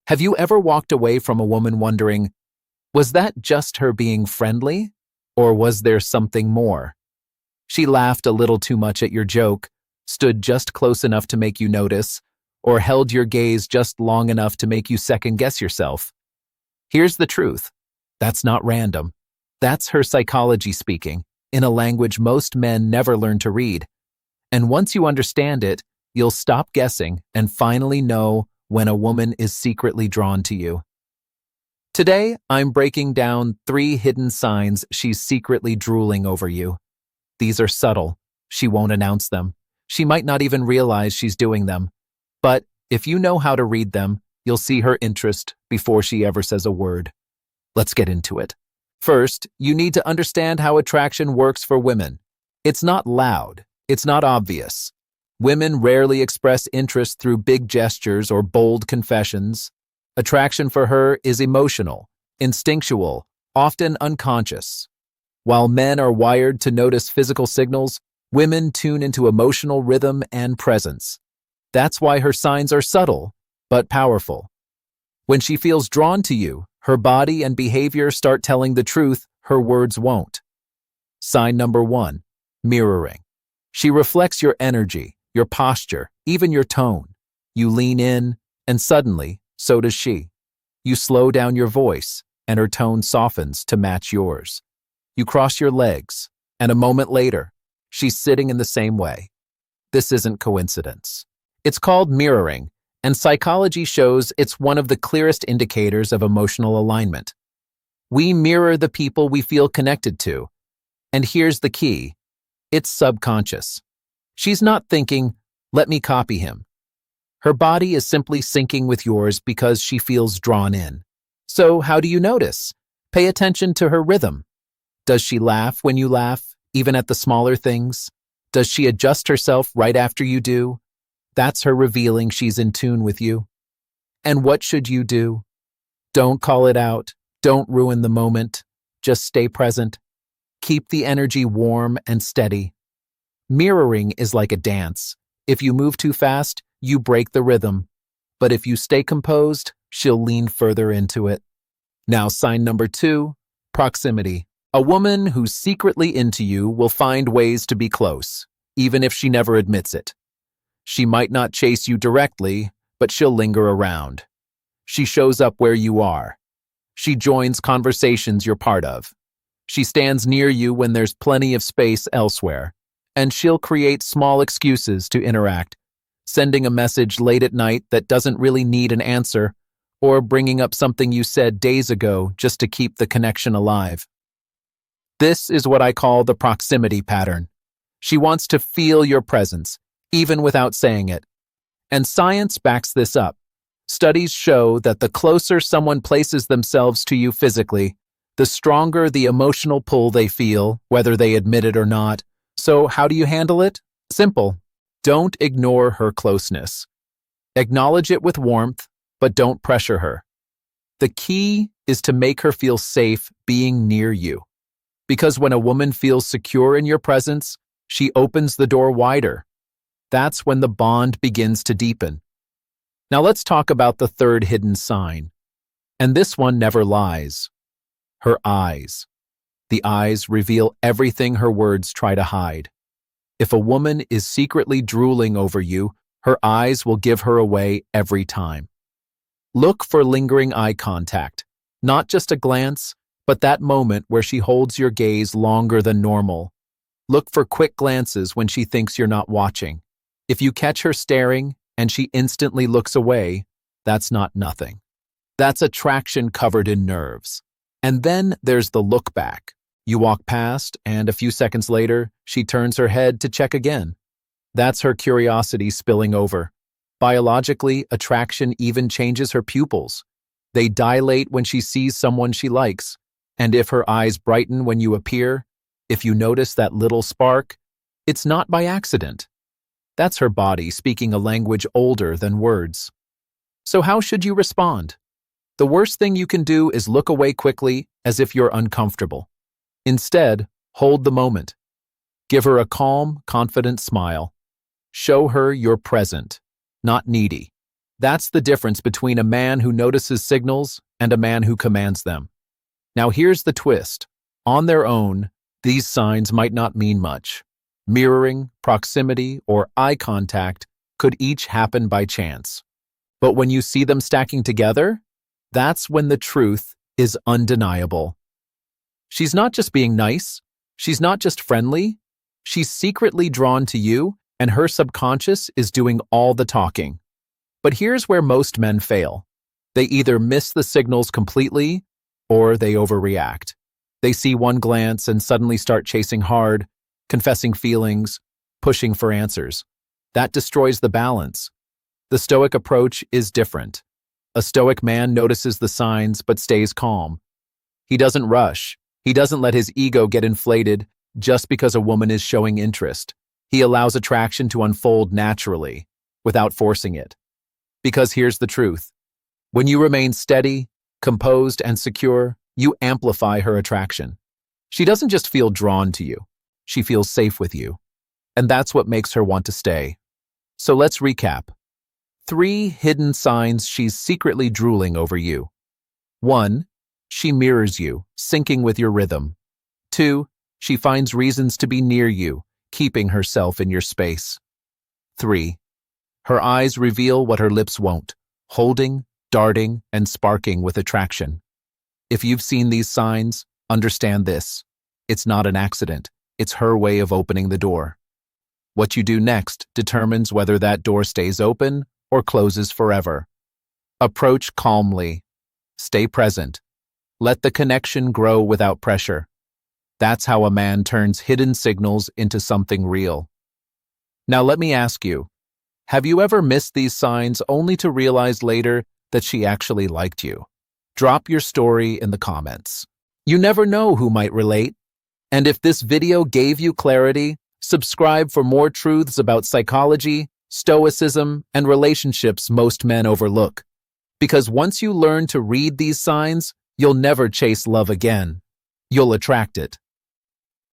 Have you ever walked away from a woman wondering, was that just her being friendly? Or was there something more? She laughed a little too much at your joke, stood just close enough to make you notice, or held your gaze just long enough to make you second-guess yourself. Here's the truth. That's not random. That's her psychology speaking, in a language most men never learn to read. And once you understand it, you'll stop guessing and finally know when a woman is secretly drawn to you. Today, I'm breaking down 3 hidden signs she's secretly drooling over you. These are subtle. She won't announce them. She might not even realize she's doing them. But if you know how to read them, you'll see her interest before she ever says a word. Let's get into it. First, you need to understand how attraction works for women. It's not loud. It's not obvious. Women rarely express interest through big gestures or bold confessions. Attraction for her is emotional, instinctual, often unconscious. While men are wired to notice physical signals, women tune into emotional rhythm and presence. That's why her signs are subtle, but powerful. When she feels drawn to you, her body and behavior start telling the truth her words won't. Sign number 1, mirroring. She reflects your energy, your posture, even your tone. You lean in, and suddenly, so does she. You slow down your voice, and her tone softens to match yours. You cross your legs, and a moment later, she's sitting in the same way. This isn't coincidence. It's called mirroring, and psychology shows it's one of the clearest indicators of emotional alignment. We mirror the people we feel connected to. And here's the key. It's subconscious. She's not thinking, let me copy him. Her body is simply syncing with yours because she feels drawn in. So how do you notice? Pay attention to her rhythm. Does she laugh when you laugh, even at the smaller things? Does she adjust herself right after you do? That's her revealing she's in tune with you. And what should you do? Don't call it out. Don't ruin the moment. Just stay present. Keep the energy warm and steady. Mirroring is like a dance. If you move too fast, you break the rhythm. But if you stay composed, she'll lean further into it. Now, sign number 2, proximity. A woman who's secretly into you will find ways to be close, even if she never admits it. She might not chase you directly, but she'll linger around. She shows up where you are. She joins conversations you're part of. She stands near you when there's plenty of space elsewhere. And she'll create small excuses to interact, sending a message late at night that doesn't really need an answer, or bringing up something you said days ago just to keep the connection alive. This is what I call the proximity pattern. She wants to feel your presence, even without saying it. And science backs this up. Studies show that the closer someone places themselves to you physically, the stronger the emotional pull they feel, whether they admit it or not. So how do you handle it? Simple. Don't ignore her closeness. Acknowledge it with warmth, but don't pressure her. The key is to make her feel safe being near you. Because when a woman feels secure in your presence, she opens the door wider. That's when the bond begins to deepen. Now let's talk about the 3rd hidden sign. And this one never lies. Her eyes. The eyes reveal everything her words try to hide. If a woman is secretly drooling over you, her eyes will give her away every time. Look for lingering eye contact, not just a glance, but that moment where she holds your gaze longer than normal. Look for quick glances when she thinks you're not watching. If you catch her staring and she instantly looks away, that's not nothing. That's attraction covered in nerves. And then there's the look back. You walk past, and a few seconds later, she turns her head to check again. That's her curiosity spilling over. Biologically, attraction even changes her pupils. They dilate when she sees someone she likes, and if her eyes brighten when you appear, if you notice that little spark, it's not by accident. That's her body speaking a language older than words. So how should you respond? The worst thing you can do is look away quickly as if you're uncomfortable. Instead, hold the moment. Give her a calm, confident smile. Show her you're present, not needy. That's the difference between a man who notices signals and a man who commands them. Now here's the twist. On their own, these signs might not mean much. Mirroring, proximity, or eye contact could each happen by chance. But when you see them stacking together, that's when the truth is undeniable. She's not just being nice, she's not just friendly, she's secretly drawn to you, and her subconscious is doing all the talking. But here's where most men fail. They either miss the signals completely, or they overreact. They see one glance and suddenly start chasing hard, confessing feelings, pushing for answers. That destroys the balance. The Stoic approach is different. A Stoic man notices the signs but stays calm. He doesn't rush. He doesn't let his ego get inflated just because a woman is showing interest. He allows attraction to unfold naturally, without forcing it. Because here's the truth. When you remain steady, composed, and secure, you amplify her attraction. She doesn't just feel drawn to you. She feels safe with you. And that's what makes her want to stay. So let's recap. 3 hidden signs she's secretly drooling over you. 1. She mirrors you, syncing with your rhythm. 2. She finds reasons to be near you, keeping herself in your space. 3. Her eyes reveal what her lips won't, holding, darting, and sparking with attraction. If you've seen these signs, understand this. It's not an accident. It's her way of opening the door. What you do next determines whether that door stays open or closes forever. Approach calmly. Stay present. Let the connection grow without pressure. That's how a man turns hidden signals into something real. Now let me ask you, have you ever missed these signs only to realize later that she actually liked you? Drop your story in the comments. You never know who might relate. And if this video gave you clarity, subscribe for more truths about psychology, stoicism, and relationships most men overlook. Because once you learn to read these signs, you'll never chase love again. You'll attract it.